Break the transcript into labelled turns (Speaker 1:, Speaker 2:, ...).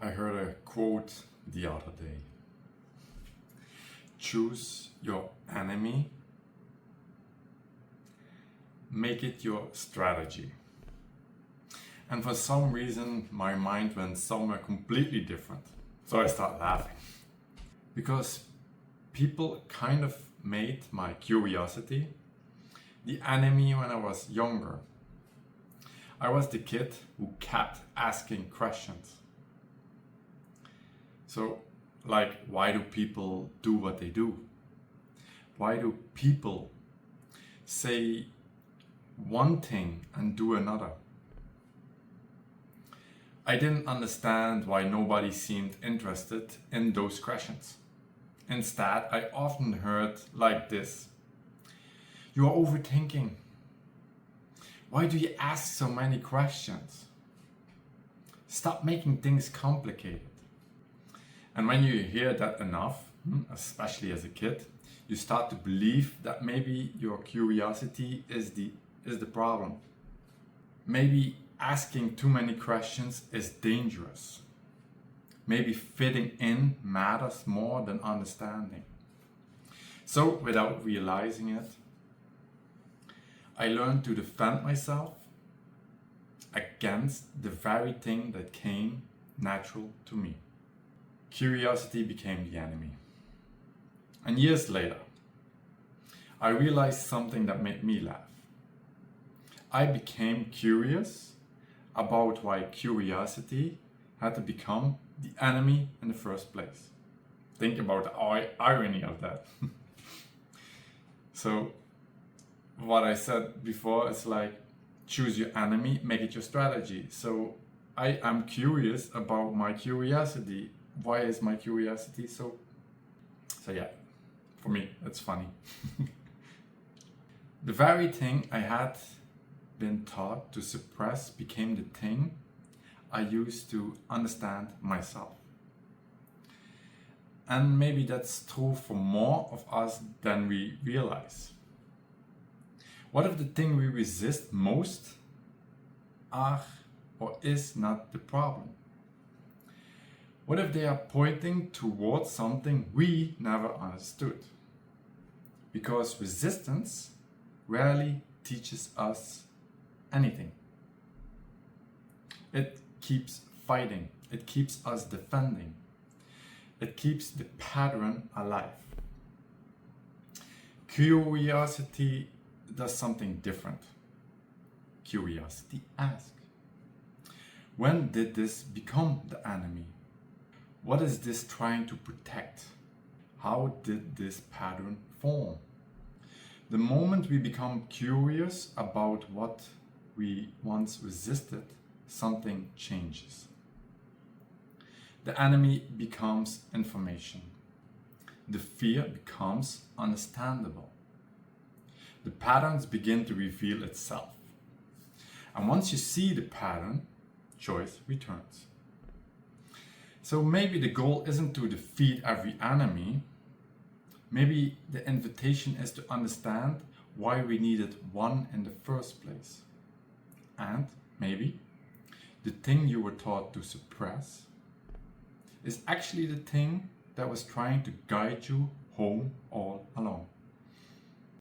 Speaker 1: I heard a quote the other day. Choose your enemy, make it your strategy. And for some reason, my mind went somewhere completely different. So I started laughing. Because people kind of made my curiosity the enemy when I was younger. I was the kid who kept asking questions. So, like, why do people do what they do? Why do people say one thing and do another? I didn't understand why nobody seemed interested in those questions. Instead, I often heard like this: "You are overthinking. Why do you ask so many questions? Stop making things complicated." And when you hear that enough, especially as a kid, you start to believe that maybe your curiosity is the problem. Maybe asking too many questions is dangerous. Maybe fitting in matters more than understanding. So, without realizing it, I learned to defend myself against the very thing that came natural to me. Curiosity became the enemy. And years later, I realized something that made me laugh. I became curious about why curiosity had to become the enemy in the first place. Think about the irony of that. So, what I said before is like, choose your enemy, make it your strategy. So, I am curious about my curiosity. Why is my curiosity so yeah, for me, it's funny. The very thing I had been taught to suppress became the thing I used to understand myself. And maybe that's true for more of us than we realize. What if the thing we resist most are or is not the problem? What if they are pointing towards something we never understood? Because resistance rarely teaches us anything. It keeps fighting, it keeps us defending, it keeps the pattern alive. Curiosity does something different. Curiosity asks, when did this become the enemy? What is this trying to protect? How did this pattern form? The moment we become curious about what we once resisted, something changes. The enemy becomes information. The fear becomes understandable. The patterns begin to reveal itself. And once you see the pattern, choice returns. So maybe the goal isn't to defeat every enemy. Maybe the invitation is to understand why we needed one in the first place. And maybe the thing you were taught to suppress is actually the thing that was trying to guide you home all along.